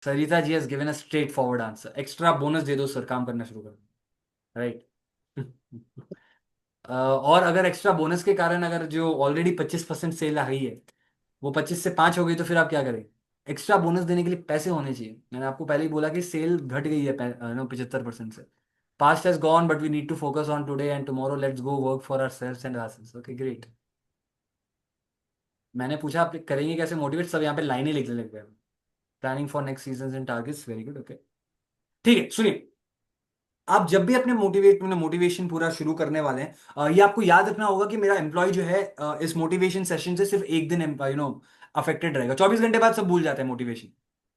Sarita ji has given a straight forward answer, extra bonus दे दो sir, काम करना शुरू करो। राइट। और अगर एक्स्ट्रा बोनस के कारण अगर जो ऑलरेडी 25% सेल आ रही है वो 25 से 5 हो गई तो फिर आप क्या करें? एक्स्ट्रा बोनस देने के लिए पैसे होने चाहिए। मैंने आपको पहले ही बोला कि सेल घट गई है 75% से। Past has gone but we need to focus on today and tomorrow, let's go work for our self and our. Okay great. मैंने पूछा आप करेंगे कैसे मोटिवेट, सब यहाँ पे लाइनें लिखने लग गए। Planning for next season and targets, very good. Okay ठीक है सुनिए, आप जब भी अपने मोटिवेशन पूरा शुरू करने वाले हैं, ये आपको याद रखना होगा कि मेरा एम्प्लॉय जो है इस मोटिवेशन सेशन से सिर्फ एक दिन अफेक्टेड रहेगा। 24 घंटे बाद सब भूल जाते हैं मोटिवेशन।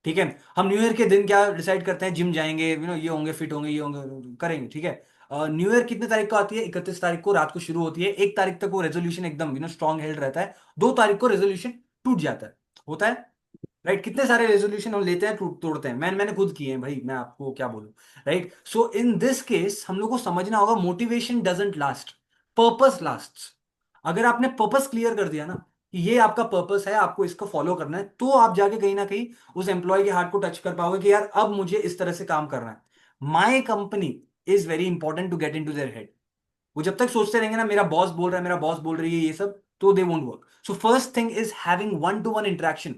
ठीक है। हम न्यू ईयर के दिन क्या डिसाइड करते हैं, जिम जाएंगे, ये होंगे, फिट होंगे, ये होंगे, करेंगे। ठीक है। न्यू ईयर कितने तारीख को आती है? 31 तारीख को रात को शुरू होती है। 1 तारीख तक वो रेजोल्यूशन एकदम स्ट्रांग हेल्ड रहता है। 2 तारीख को रेजोल्यूशन टूट जाता है। होता है। राइट। कितने सारे रेजोल्यूशन हम लेते हैं, तोड़ते हैं। मैंने खुद किए हैं भाई, मैं आपको क्या बोलूं। Right. So in this case हम लोग को समझना होगा motivation doesn't last, purpose last. अगर आपने पर्पस क्लियर कर दिया ना कि ये आपका पर्पस है, आपको इसको फॉलो करना है, तो आप जाके कहीं ना कहीं उस एम्प्लॉय के हार्ट को टच कर पाओगे कि यार अब मुझे इस तरह से काम करना है। My company is very important to get in to their head. वो जब तक सोचते रहेंगे ना मेरा बॉस बोल रहा है, मेरा बॉस बोल रही है, ये सब, तो they won't work. So first thing is having one two one interaction.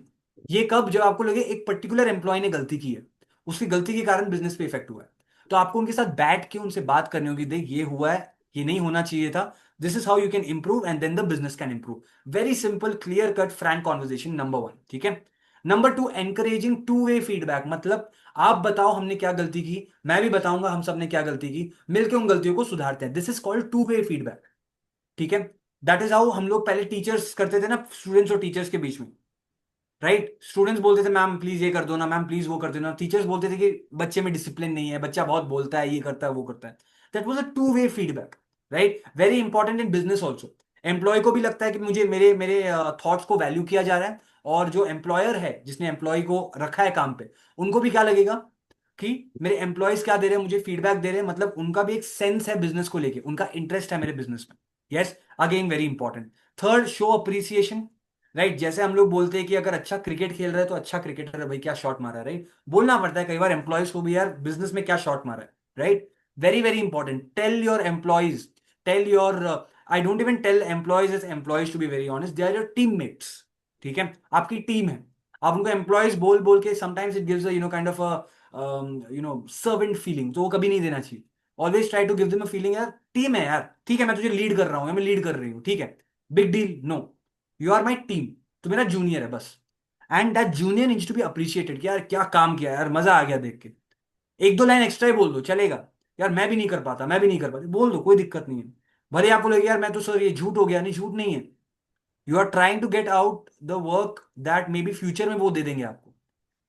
ये कब? जब आपको लगे एक पर्टिकुलर एम्प्लॉय ने गलती की है, उसकी गलती के कारण बिजनेस पे इफेक्ट हुआ है, तो आपको उनके साथ बैठ के उनसे बात करनी होगी, देख ये हुआ है, ये नहीं होना चाहिए था, this is how you can improve and then the business can improve. Very simple, clear cut, frank conversation, number one. ठीक है। Number two, encouraging two way feedback. मतलब आप बताओ हमने क्या गलती की, मैं भी बताऊंगा हम सब ने क्या गलती की, मिलकर उन गलतियों को सुधारते हैं। This is called to way feedback. ठीक है। दैट इज हाउ हम लोग पहले टीचर्स करते थे ना, स्टूडेंट्स और टीचर्स के बीच में। राइट। स्टूडेंट्स बोलते थे मैम प्लीज ये कर दो ना, मैम प्लीज वो कर दो ना। टीचर्स बोलते थे कि बच्चे में डिसिप्लिन नहीं है, बच्चा बहुत बोलता है, ये करता है, वो करता है। That was a two way feedback. Right. Very important in business also. Employee को भी लगता है कि मुझे मेरे मेरे थॉट्स को वैल्यू किया जा रहा है, और जो एम्प्लॉयर है जिसने एम्प्लॉय को रखा है काम पे, उनको भी क्या लगेगा कि मेरे एम्प्लॉयज क्या दे रहे हैं, मुझे फीडबैक दे रहे हैं, मतलब उनका भी एक सेंस है बिजनेस को लेके, उनका इंटरेस्ट है मेरे बिजनेस में। Yes. Again very important. Third, show appreciation. Right. जैसे हम लोग बोलते हैं कि अगर अच्छा क्रिकेट खेल रहा है तो अच्छा क्रिकेटर है भाई, क्या शॉट मारा है। राइट। बोलना पड़ता है कई बार एम्प्लॉयज को भी, यार बिजनेस में क्या शॉट मारा है। Right. Very very important. Tell your employees, tell your, I don't even tell employees as employees, to be very honest, they are your teammates. ठीक है। आपकी टीम है। आप उनको एम्प्लॉयज बोल बोल के sometimes it gives kind of servant feeling, तो वो कभी नहीं देना चाहिए। Always try to give them a feeling, यार टीम है यार, ठीक है मैं तुझे लीड कर रहा हूँ या मैं लीड कर रही हूँ, ठीक है, big deal no, you are my team, तो मेरा जूनियर है बस। And that junior needs to be appreciated कि यार क्या काम किया यार, मजा आ गया देख के। एक दो लाइन एक्स्ट्रा ही बोल दो चलेगा, यार मैं भी नहीं कर पाता, मैं भी नहीं कर पाती, बोल दो, कोई दिक्कत नहीं है। भले आपको लगे यार मैं तो सर ये झूठ हो गया, नहीं झूठ नहीं है। You are trying to get out the work that may be future में वो दे देंगे आपको।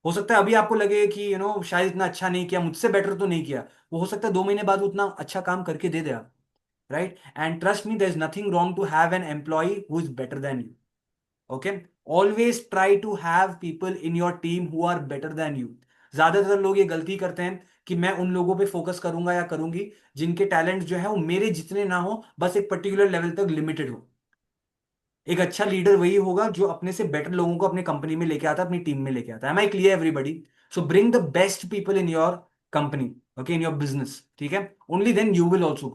हो सकता है अभी आपको लगे कि शायद इतना अच्छा नहीं किया, मुझसे बेटर तो नहीं किया, वो हो सकता है 2 महीने बाद उतना अच्छा काम करके दे दे आप। Right. And trust me, there is nothing wrong to have an employee who is better than you. Okay. Always try to have people in your team who are better than you. ज्यादातर लोग ये गलती करते हैं कि मैं उन लोगों पे फोकस करूंगा या करूंगी जिनके टैलेंट जो है वो मेरे जितने ना हो, बस एक पर्टिकुलर लेवल तक लिमिटेड हो। एक अच्छा लीडर वही होगा जो अपने से बेटर लोगों को अपने कंपनी में लेके आता है, अपनी टीम में लेके आता है। Am I clear everybody? So bring the best people in your company, okay, in your business. ठीक है। Only then you will also.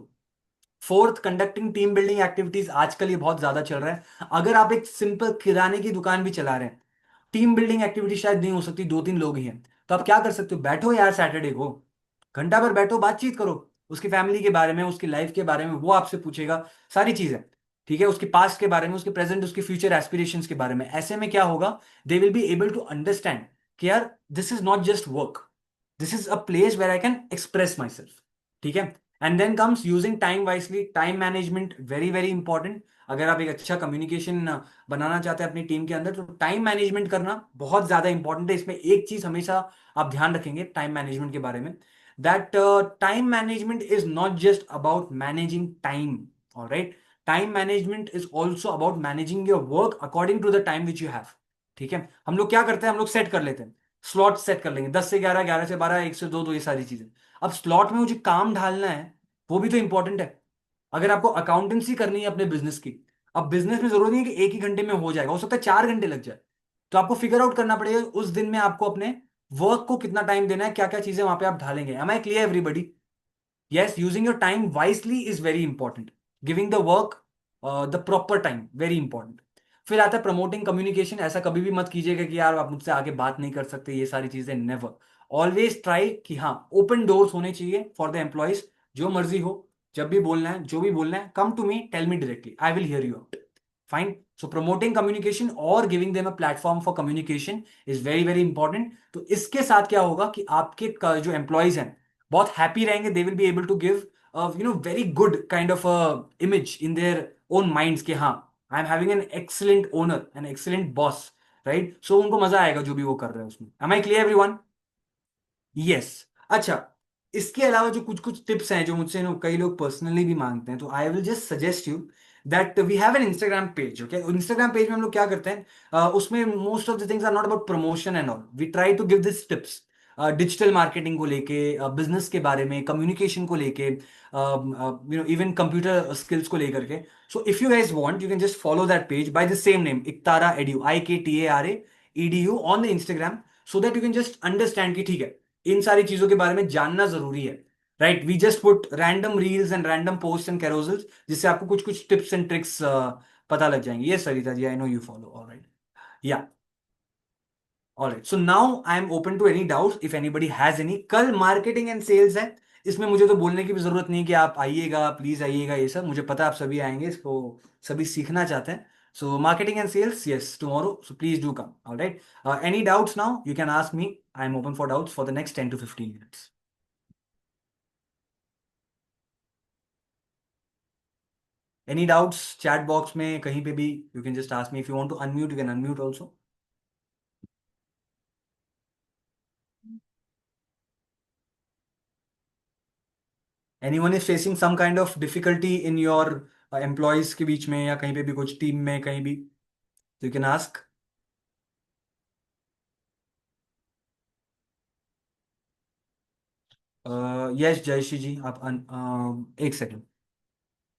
Fourth, conducting team building activities. आजकल ये बहुत ज्यादा चल रहा है। अगर आप एक सिंपल किराने की दुकान भी चला रहे हैं, टीम बिल्डिंग एक्टिविटी शायद नहीं हो सकती, 2-3 लोग ही हैं, तो आप क्या कर सकते हो, बैठो यार सैटरडे को, घंटा भर बैठो, बातचीत करो उसकी फैमिली के बारे में, उसकी लाइफ के बारे में, वो आपसे पूछेगा सारी चीजें। ठीक है। उसके पास्ट के बारे में, उसके प्रेजेंट, उसके फ्यूचर एस्पिरेशंस के बारे में। ऐसे में क्या होगा, they will be able to understand कि यार this is not just work, this is a place where I can express my self. ठीक है। And then comes using time wisely, time management, very very important. अगर आप एक अच्छा communication बनाना चाहते हैं अपनी टीम के अंदर, तो टाइम मैनेजमेंट करना बहुत ज्यादा इंपॉर्टेंट है। इसमें एक चीज हमेशा आप ध्यान रखेंगे टाइम मैनेजमेंट के बारे में, that time management is not just about managing time. All right. Time management is also about managing your work according to the time which you have. ठीक है। हम लोग क्या करते हैं, हम लोग सेट कर लेते हैं, स्लॉट सेट कर लेंगे, 10 से 11, 11 से 12, 1 से 2, ये सारी चीजें। अब स्लॉट में मुझे काम ढालना है, वो भी तो इंपॉर्टेंट है। अगर आपको अकाउंटेंसी करनी है अपने बिजनेस की, अब बिजनेस में जरूरी नहीं है कि एक ही घंटे में हो जाएगा, हो सकता है 4 घंटे लग जाए, तो आपको फिगर आउट करना पड़ेगा उस दिन में आपको अपने वर्क को कितना टाइम देना है, क्या क्या चीजें वहां पे आप ढालेंगे। Am I clear everybody? Yes, using your time wisely is very important. Giving the work the proper time, very important. फिर आता है प्रमोटिंग कम्युनिकेशन। ऐसा कभी भी मत कीजिएगा कि यार आप मुझसे आगे बात नहीं कर सकते, ये सारी चीजें नेवर। ऑलवेज ट्राई कि हाँ, ओपन डोर्स होने चाहिए फॉर द एम्प्लॉयज। जो मर्जी हो, जब भी बोलना है, जो भी बोलना है, come to me, tell me directly, I will hear you out. Fine. So promoting communication और giving them a platform for communication is very very important. तो इसके साथ क्या होगा कि आपके जो एम्प्लॉयज हैं बहुत हैप्पी रहेंगे। They will be able to give very good kind of image in their own minds कि हाँ, I am having an excellent owner, an excellent boss, right. So उनको मजा आएगा जो भी वो कर रहे हैं उसमें। Am I clear everyone? Yes. अच्छा, इसके अलावा जो कुछ कुछ टिप्स हैं जो मुझसे कई लोग पर्सनली भी मांगते हैं, तो I will just suggest you that we have an Instagram page. Okay, Instagram page में हम लोग क्या करते हैं, उसमें most of the things are not about promotion and all, we try to give this tips digital marketing को लेके, business के बारे में, कम्युनिकेशन को लेके, इवन कंप्यूटर स्किल्स को लेकर के। So if you guys want, you can just follow that page by the same name, Iktara edu, IKTARA EDU on the Instagram, so that you can just understand कि ठीक है, इन सारी चीजों के बारे में जानना जरूरी है। Right, we just put random reels and random post and carousels, जिससे आपको कुछ कुछ टिप्स एंड ट्रिक्स पता लग जाएंगे। ये Sarita ji, I know you follow, alright. Yeah, alright. So now I am open to any doubts if anybody has any. कल marketing and sales है, इसमें मुझे तो बोलने की भी जरूरत नहीं कि आप आइएगा, प्लीज आइएगा, ये सब मुझे पता है, आप सभी आएंगे, इसको सभी सीखना चाहते हैं। So marketing and sales, yes, tomorrow, so please do come. Alright, any doubts now you can ask me. I am open for doubts for the next 10 to 15 minutes। Any doubts chat box में कहीं पे भी, you can just ask me. If you want to unmute, you can unmute also. Anyone is facing some kind of difficulty in your employees के बीच में, या कहीं पे भी, कुछ टीम में कहीं भी, you can ask. Yes Jayashree ji, आप एक second,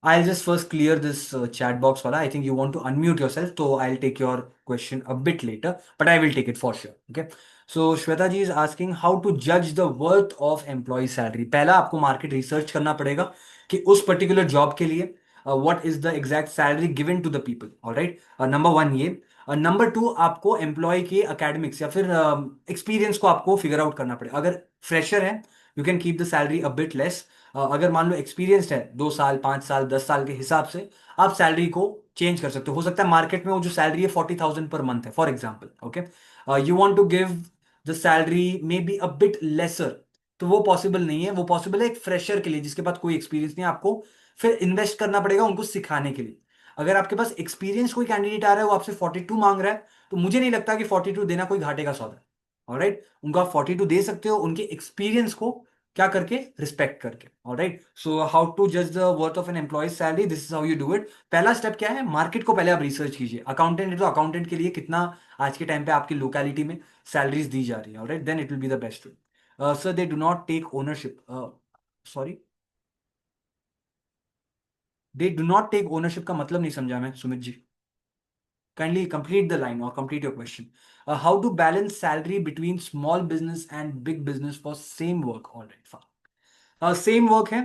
I'll just first clear this chat box wala. I think you want to unmute yourself, so I'll take your question a bit later, but I will take it for sure. Okay. So Shweta ji is asking how to judge the worth of employee salary. पहला आपको market research करना पड़ेगा कि उस particular job के लिए what is the exact salary given to the people. All right. Number one ये। Number two, आपको एम्प्लॉय के एकेडमिक्स या फिर एक्सपीरियंस को आपको फिगर आउट करना पड़ेगा। अगर फ्रेशर है, you can keep the salary a bit less. अगर मान लो एक्सपीरियंस्ड है, 2 साल, 5 साल, 10 साल के हिसाब से आप सैलरी को चेंज कर सकते हो सकता है मार्केट में वो जो सैलरी है 40,000 पर मंथ है, for example. Okay, you want to give the salary may be a bit lesser, तो वो पॉसिबल नहीं है। वो पॉसिबल है एक फ्रेशर के लिए जिसके पास कोई एक्सपीरियंस नहीं है। आपको फिर इन्वेस्ट करना पड़ेगा उनको सिखाने के लिए। अगर आपके पास एक्सपीरियंस कोई कैंडिडेट आ रहा है, वो आपसे 42 मांग रहा है, तो मुझे नहीं लगता कि 42 देना कोई घाटे का सौदा है। ऑलराइट, उनको आप 42 दे सकते हो उनके एक्सपीरियंस को क्या करके, रिस्पेक्ट करके। ऑलराइट, सो हाउ टू जज the worth of an employee salary, this is how you do it. पहला स्टेप क्या है, मार्केट को पहले आप रिसर्च कीजिए। अकाउंटेंट है तो अकाउंटेंट के लिए कितना आज के टाइम पे आपकी लोकेलिटी में सैलरीज दी जा रही है। Alright, then it will be the best way. Sir they do not take ownership, sorry, they do not take ownership का मतलब नहीं समझा मैं, Sumit ji. Kindly complete the line or complete your question. How to balance salary between small business and big business for same work? All right, fine. Same work है,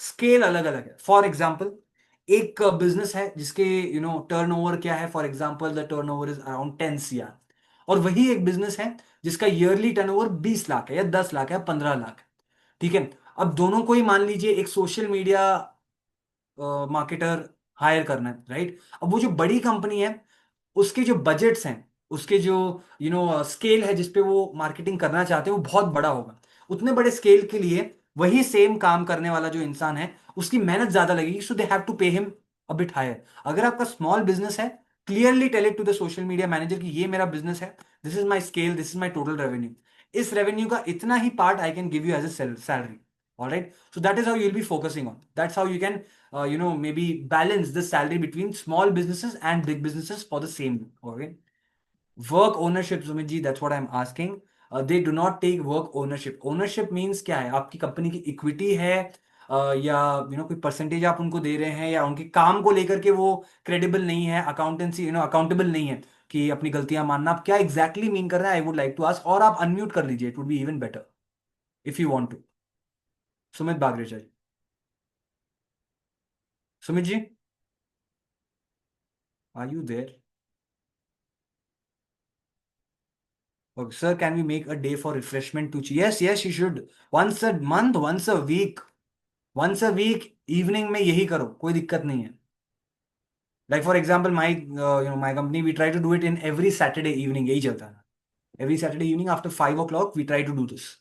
scale अलग अलग है। For example, एक बिजनेस है जिसके टर्नओवर क्या है, for example the turnover is around 10 CR, और वही एक बिजनेस है जिसका ईयरली टर्नओवर 20 लाख है, या 10 लाख है, या 15 लाख है। ठीक है, अब दोनों को ही मान लीजिए एक सोशल मीडिया मार्केटर हायर करना है, राइट। अब वो जो बड़ी कंपनी है, उसके जो बजट्स हैं, उसके जो स्केल है जिसपे वो मार्केटिंग करना चाहते हैं, वो बहुत बड़ा होगा। उतने बड़े स्केल के लिए वही सेम काम करने वाला जो इंसान है, उसकी मेहनत ज्यादा लगेगी, so they have to pay him a bit higher. अगर आपका स्मॉल बिजनेस है, clearly tell it to the social media manager कि ये मेरा बिजनेस है, this is my scale, this is my total revenue, इस रेवेन्यू का इतना ही part I can give you as a salary. All right, so that is how you'll be focusing on. That's how you can maybe balance the salary between small businesses and big businesses for the same. Okay, work ownership, Sumit ji, that's what I'm asking. They do not take work ownership. Ownership means क्या है, आपकी company की equity है, या कोई percentage आप उनको दे रहे हैं, या उनके काम को लेकर के वो क्रेडिबल नहीं है, अकाउंटेंसी अकाउंटेबल नहीं है, कि अपनी गलतियां मानना, आप क्या एग्जैक्टली exactly मीन कर रहे हैं, I would like to ask, और आप अनम्यूट कर लीजिए, it would be even better if you want to. Sumit Bagrecha ji, Sumit ji, are you there? Okay, sir, can we make a day for refreshment to? Yes, yes, you should. Once a month, once a week, once a week, evening में यही करो, कोई दिक्कत नहीं है। Like for example, my company, we try to do it in every Saturday evening, यही चलता है। Every Saturday evening after 5 o'clock, we try to do this.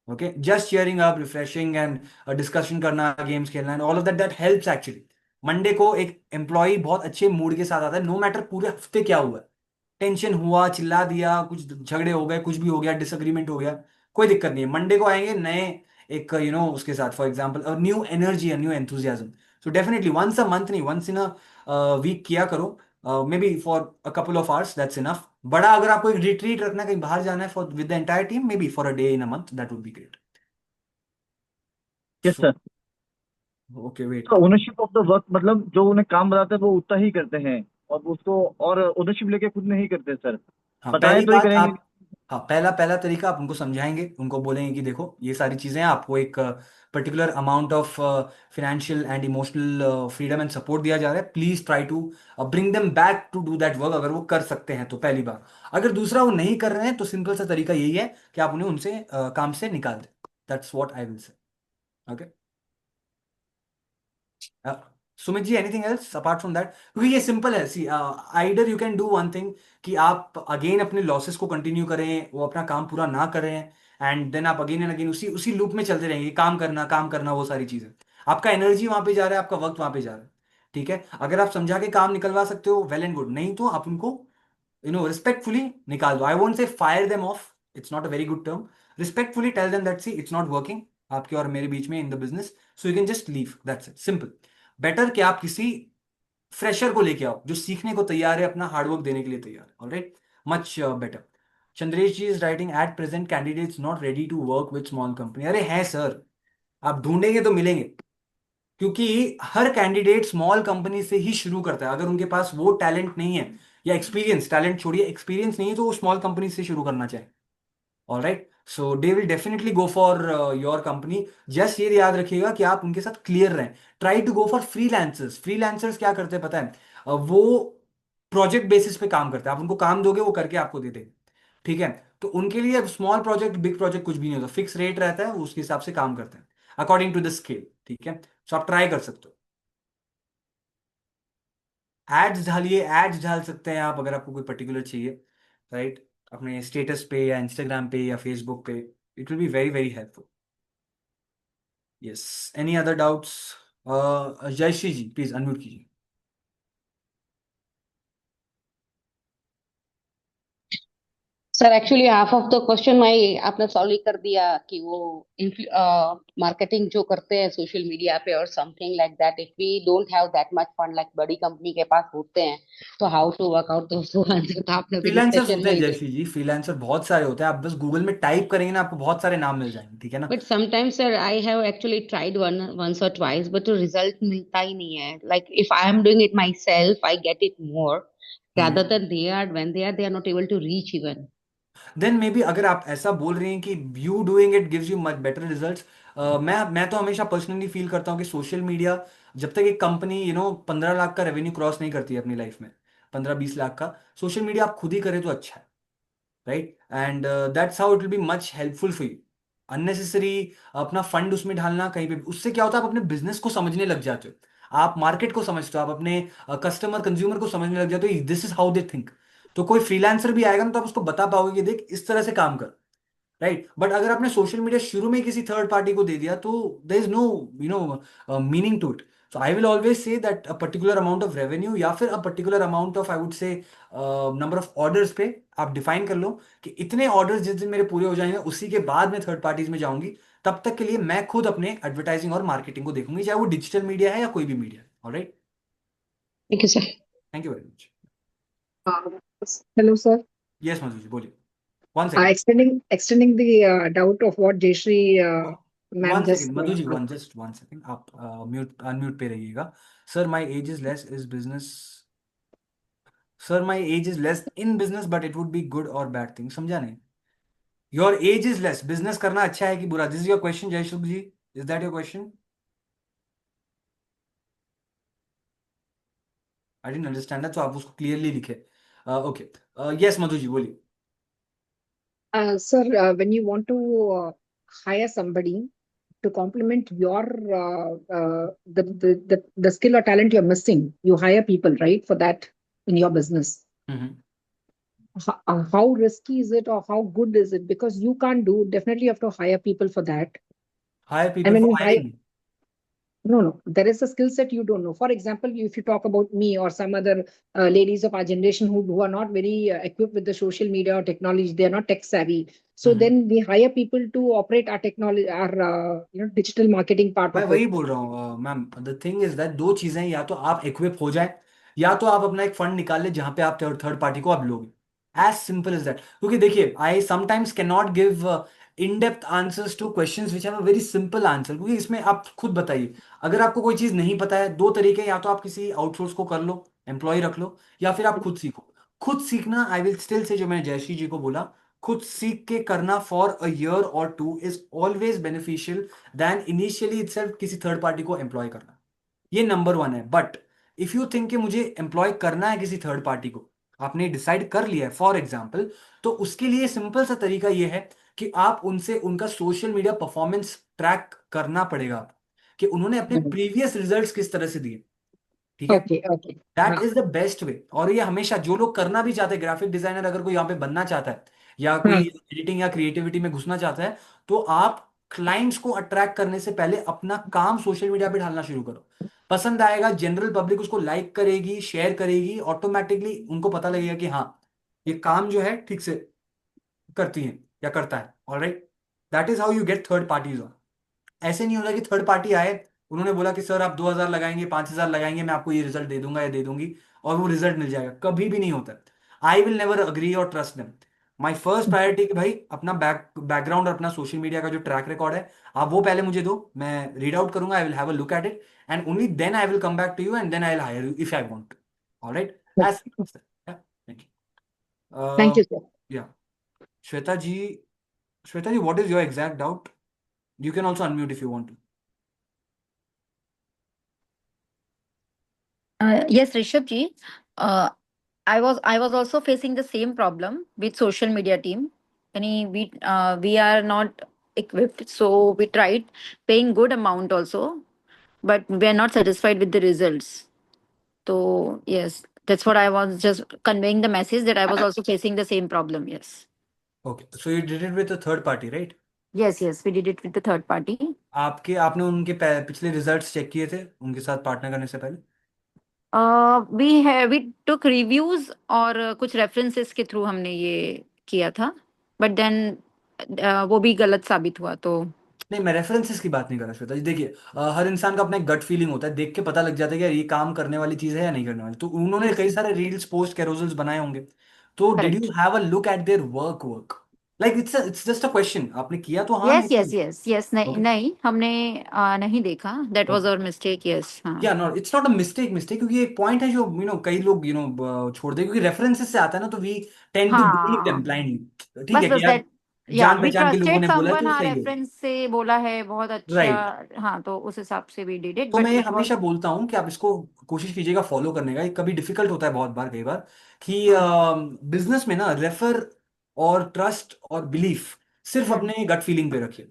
Okay, just cheering up, refreshing, and discussion करना, games खेलना, and all of that, that helps actually. Monday को एक employ बहुत अच्छे mood के साथ आता है, नो मैटर पूरे हफ्ते क्या हुआ है, टेंशन हुआ, चिल्ला दिया, कुछ झगड़े हो गए, कुछ भी हो गया, डिसएग्रीमेंट हो गया, कोई दिक्कत नहीं है, मंडे को आएंगे नए एक उसके साथ, for example new energy, new enthusiasm. So definitely once a month नहीं, वंस इन अ वीक किया करो, may be for a couple of hours, that's enough. बड़ा अगर आपको एक रिट्रीट रखना है, कहीं बाहर जाना है for with the entire team, may be for a day in a month, that would be great. Yes so sir. Okay wait. तो ओनरशिप ऑफ द वर्क मतलब जो उन्हें काम बताते हैं वो उतना ही करते हैं, और उसको और ओनरशिप लेके खुद नहीं करते सर। हाँ, बताएं पहली तो ही बात करेंगे। आप, हाँ, पहला पहला तरीका आप उनको समझाएंगे, उनको बोलेंगे कि देखो ये सारी चीजें हैं, आपको एक particular amount of financial and emotional freedom and support दिया जा रहा है, please try to bring them back to do that work, अगर वो कर सकते हैं तो पहली बार। अगर दूसरा वो नहीं कर रहे हैं तो सिंपल सा तरीका यही है कि आप उन्हें उनसे काम से निकाल दें। That's what I will say. Okay, Sumit ji, anything else apart from that? क्योंकि ये सिंपल है, see either you can do one thing, कि आप अगेन अपने लॉसेस को कंटिन्यू करें, वो अपना काम पूरा ना करें, एंड देन आप अगेन एंड अगेन उसी उसी लूप में चलते रहेंगे, काम करना, वो सारी चीजें, आपका एनर्जी वहां पे जा रहा है, आपका वक्त वहां पे जा रहा है। ठीक है, अगर आप समझा के काम निकलवा सकते हो, वेल एंड गुड, नहीं तो आप उनको रिस्पेक्टफुली निकाल दो। I won't say fire them off, it's not a very good term. Respectfully tell them that see it's not working आपके और मेरे बीच में in the business, so you can just leave, that's it, simple. Better कि आप किसी fresher को लेके आओ जो सीखने को तैयार है, अपना हार्डवर्क देने के लिए तैयार है, alright, much better. Chandresh ji is writing at present candidates not ready to work with small company. अरे हैं सर, आप ढूंढेंगे तो मिलेंगे, क्योंकि हर कैंडिडेट स्मॉल कंपनी से ही शुरू करता है। अगर उनके पास वो टैलेंट नहीं है, या एक्सपीरियंस, टैलेंट छोड़िए, एक्सपीरियंस नहीं है, तो वो स्मॉल कंपनी से शुरू करना चाहे, all right. So they will definitely go for your company. Just ये याद रखिएगा कि आप उनके साथ क्लियर रहें। Try to go for freelancers. Freelancers क्या करते हैं पता है? वो प्रोजेक्ट बेसिस पे काम करते हैं, आप उनको काम दोगे वो करके आपको दे देंगे। ठीक है, तो उनके लिए स्मॉल प्रोजेक्ट बिग प्रोजेक्ट कुछ भी नहीं होता, फिक्स रेट रहता है, वो उसके हिसाब से काम करते हैं अकॉर्डिंग टू द स्केल। ठीक है, सो आप ट्राई कर सकते हो। एड्स डालिए, एड्स डाल सकते हैं आप अगर आपको कोई पर्टिकुलर चाहिए, राइट, अपने स्टेटस पे या इंस्टाग्राम पे या फेसबुक पे, it will be very very helpful. Yes, any other doubts? Jayashree ji please unmute कीजिए। Sir actually half of the question मैं आपने सॉल्व ही कर दिया कि वो मार्केटिंग जो करते हैं सोशल मीडिया पे और something like that, if we don't have that much fund like बड़ी कंपनी के पास होते हैं, तो how to work out those answer तो आपने अभी फ्रीलांसर्स डिस्कशन होते में हैं ही दे। जयश्री जी, फ्रीलांसर बहुत सारे होते हैं, आप बस गूगल में टाइप करेंगे ना, आपको बहुत सारे नाम मिल जाएंगे, ठीक है ना। But sometimes sir I have actually tried once और ट्वाइस बट तो रिजल्ट मिलता ही नहीं है। Like if I am doing it myself I get it more rather than they are not able to reach even. Then may be अगर आप ऐसा बोल रहे हैं कि you doing it gives you much better results, मैं तो हमेशा पर्सनली फील करता हूँ कि सोशल मीडिया, जब तक एक कंपनी 15 लाख का रेवेन्यू क्रॉस नहीं करती है अपनी लाइफ में, 15-20 लाख का, सोशल मीडिया आप खुद ही करें तो अच्छा है, right, and that's how it will be much helpful for you. Unnecessary अपना फंड उसमें ढालना कहीं पे भी, उससे क्या होता है, आप अपने बिजनेस को समझने लग जाते हो, आप मार्केट को समझते हो, आप अपने कस्टमर कंज्यूमर को समझने लग जाते हो, this is how they think. तो कोई फ्रीलांसर भी आएगा ना, तो आप उसको बता पाओगे कि देख इस तरह से काम कर, राइट। बट अगर आपने सोशल मीडिया शुरू में ही किसी थर्ड पार्टी को दे दिया, तो there is no meaning to it. So I will always say that a particular amount of revenue, या फिर a particular amount of, I would say number of orders पे आप डिफाइन कर लो कि इतने ऑर्डर्स जिस दिन मेरे पूरे हो जाएंगे, उसी के बाद मैं थर्ड पार्टीज में जाऊंगी। तब तक के लिए मैं खुद अपने एडवर्टाइजिंग और मार्केटिंग को देखूंगी, चाहे वो डिजिटल मीडिया है या कोई भी मीडिया है, alright. Thank you, sir. Thank you very much. Uh, Hello, sir. Yes Madhu ji बोलिए। One second, Extending the doubt of what Jayashree ma'am one second just Madhu ji, one asked. Just one second, आप mute unmute पे रहिएगा। Sir my age is less, is business sir my age is less in business but it would be good और bad thing, समझा नहीं। Your age is less, business करना अच्छा है कि बुरा, this is your question Jayashubh ji, is that your question? I didn't understand that, तो आप उसको क्लियरली लिखे। ओके, यस मधु जी बोलिए। Sir, when you want to hire somebody to complement your the skill or talent you're missing, you hire people, right, for that in your business. Hmm. How risky is it, or how good is it? Because you can't do, definitely you have to hire people for that. Hire And people when for you hire, hiring. no, no, there is a skill set you don't know. For example, if you talk about me or some other ladies of our generation who are not very equipped with the social media or technology, they are not tech savvy. So then we hire people to operate our technology, our digital marketing part मैं of वही it. बोल रहा हूँ ma'am, the thing is that दो चीजें, या तो आप इक्विप हो जाए, या तो आप अपना एक फंड निकाल ले जहां पे आप थर्ड पार्टी को आप लोगे। As simple is that. क्योंकि देखिए, I sometimes can not give in depth answers to questions which have a very simple answer, क्योंकि इसमें आप खुद बताइए, अगर आपको कोई चीज नहीं पता है, दो तरीके, या तो आप किसी आउटसोर्स को कर लो, एम्प्लॉय रख लो, या फिर आप खुद सीखो। खुद सीखना, आई विल स्टिल से, जो मैंने जयश्री जी को बोला, खुद सीख के करना फॉर अ ईयर और two is always beneficial then initially itself किसी थर्ड पार्टी को एम्प्लॉय करना। ये नंबर वन है। बट इफ यू थिंक कि मुझे एम्प्लॉय करना है किसी थर्ड पार्टी को, आपने डिसाइड कर लिया है फॉर एग्जाम्पल, तो उसके लिए सिंपल सा तरीका ये है कि आप उनसे उनका सोशल मीडिया परफॉर्मेंस ट्रैक करना पड़ेगा, कि उन्होंने अपने Mhm. प्रीवियस रिजल्ट्स किस तरह से दिए। ठीक है, Okay, okay. That is the best वे। और ये हमेशा जो लोग करना भी चाहते हैं, ग्राफिक डिजाइनर अगर कोई यहाँ पे बनना चाहता है, या कोई हाँ, एडिटिंग या क्रिएटिविटी में घुसना चाहता है, तो आप क्लाइंट्स को अट्रैक्ट करने से पहले अपना काम सोशल मीडिया पे डालना शुरू करो। पसंद आएगा, जनरल पब्लिक उसको लाइक करेगी, शेयर करेगी, ऑटोमेटिकली उनको पता लगेगा कि हाँ, ये काम जो है ठीक से करती है या करता है। Alright, that is how you get third parties. ऐसे नहीं होता कि थर्ड पार्टी आए, उन्होंने बोला कि सर आप 2,000 लगाएंगे, 5,000 लगाएंगे, मैं आपको ये रिजल्ट दे दूंगा या दे दूंगी, और वो रिजल्ट मिल जाएगा, कभी भी नहीं होता। आई विल नेवर अग्री और trust them. My first priority कि भाई अपना बैकग्राउंड और अपना सोशल मीडिया का जो ट्रैक रिकॉर्ड है, आप वो पहले मुझे दो, मैं रीड आउट करूंगा, I will have a look at it, and only then I will come back to you, and then I will hire you if I want. Alright, as okay. Thank Thank you. you, sir. Yeah Shweta ji, Shweta ji what is your exact doubt? You can also unmute if you want. Yes, Rishabh ji. Uh, I was also facing the same problem with social media team. We are not equipped, so we tried paying good amount also, but we are not satisfied with the results. So yes, that's what I was just conveying the message that I was also facing the same problem. Yes. Okay, so you did it with a third party, right? Yes, yes, we did it with the third party. आपने उनके पिछले results check किए थे उनके साथ partner करने से पहले? We took reviews और कुछ references के थ्रू हमने ये किया था, बट देन वो भी गलत साबित हुआ तो नहीं, मैं रेफरेंसेस की बात नहीं कर रहा श्वेता जी। देखिए, हर इंसान का अपना एक गट फीलिंग होता है, देख के पता लग जाता है कि यार ये काम करने वाली चीज है या नहीं करने वाली। तो उन्होंने कई सारे रील्स, पोस्ट, कैरोजल्स बनाए होंगे, तो did you correct. Have a look at their work? Like it's just a question, आपने किया तो हाँ, नहीं यस तो यस यस यस, नहीं ओके। नहीं हमने नहीं देखा, that was our mistake. Yes, हाँ या not, it's not a mistake, क्योंकि एक पॉइंट है जो कई लोग छोड़ दे, क्योंकि रेफरेंसेस से आता है ना, तो we tend to believe them हाँ, ब्लाइंडली। ठीक बस है बस कि यार दैट, या जान वी पहचान के लोगों ट्रस्टेड ने बोला है समवन, तो हाँ सही है। रेफरेंस से बोला है बहुत अच्छा। राइट। हाँ, तो उस हिसाब से वी डिड इट, तो मैं बट ये इट वाज। हमेशा बोलता हूँ कि आप इसको कोशिश कीजिएगा फॉलो करने का। ये कभी डिफिकल्ट होता है बहुत बार, कई बार, कि हाँ। बिजनेस में ना रेफर और ट्रस्ट और बिलीफ सिर्फ अपने गट फीलिंग पे रखिए।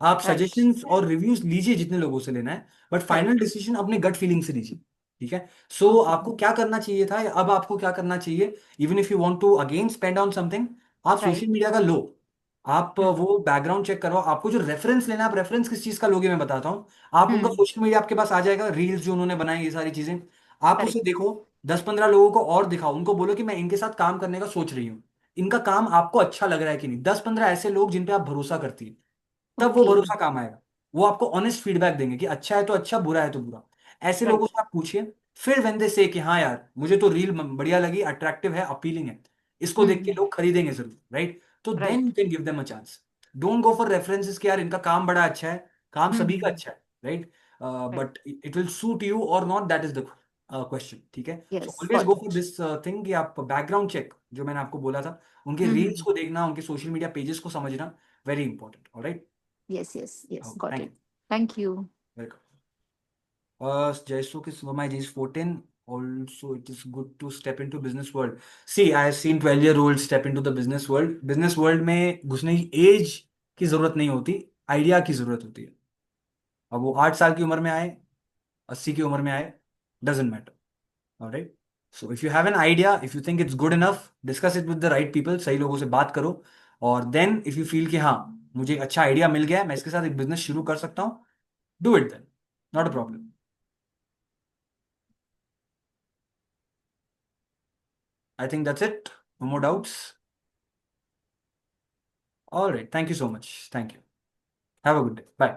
आप राइट। सजेशंस और रिव्यूज लीजिए जितने लोगों से लेना है, बट फाइनल करेक्ट। डिसीजन अपने गट फीलिंग से लीजिए। ठीक है, सो आपको क्या करना चाहिए था, अब आपको क्या करना चाहिए, even if you want to again spend on something, आप सोशल राइट। मीडिया का लो, आप वो बैकग्राउंड चेक करो, आपको जो रेफरेंस लेना है, आप रेफरेंस किस चीज का लोगे मैं बताता हूँ। आप उनका हम्म। सोशल मीडिया आपके पास आ जाएगा, रील्स जो उन्होंने बनाई, ये सारी चीजें आप उसे करेक्ट। देखो, 10-15 लोगों को और दिखाओ, उनको बोलो कि मैं इनके साथ काम करने का सोच रही हूँ, इनका काम आपको अच्छा लग रहा है कि नहीं। 10-15 ऐसे लोग जिन पे आप भरोसा करती है, तब वो ओके। भरोसा काम आएगा। वो आपको ऑनेस्ट फीडबैक देंगे कि अच्छा है तो अच्छा, बुरा है तो बुरा। ऐसे लोगों राइट। से आप पूछिए, फिर वेन दे से कि हाँ यार मुझे तो रील बढ़िया लगी, अट्रैक्टिव है, अपीलिंग है, इसको देख के हम्म। लोग खरीदेंगे जरूर, राइट? तो then right. You can give them a chance. Don't go for references कि यार इनका काम बड़ा अच्छा है, काम सभी का हम्म। अच्छा है, right? Right. But it will suit you और not, that is the question, ठीक है? So Yes, always got go for it. This thing कि आप बैकग्राउंड चेक, जो मैंने आपको बोला था, उनके रील्स Mm-hmm. को देखना, उनके सोशल मीडिया पेजेस को समझना, very important. Alright, Yes, yes, yes, okay, got thank it. You, Thank you. Welcome. Jaisuk is my age is 14. Also, it is good to step into business world. See, I have seen 12-year-olds step into the business world. Business world में घुसने की as की जरूरत नहीं होती, idea की जरूरत होती है। अब वो 8 साल की उम्र में आए, 80 की उम्र में आए, doesn't matter. Alright, so if you have an idea, if you think it's good enough, discuss it with the right people, सही लोगों से बात करो, और देन इफ यू फील कि हाँ, मुझे एक अच्छा आइडिया मिल गया है, मैं इसके साथ एक बिजनेस शुरू कर सकता हूँ, do it then, not a problem. I think that's it. No more doubts. All right. Thank you so much. Thank you. Have a good day. Bye.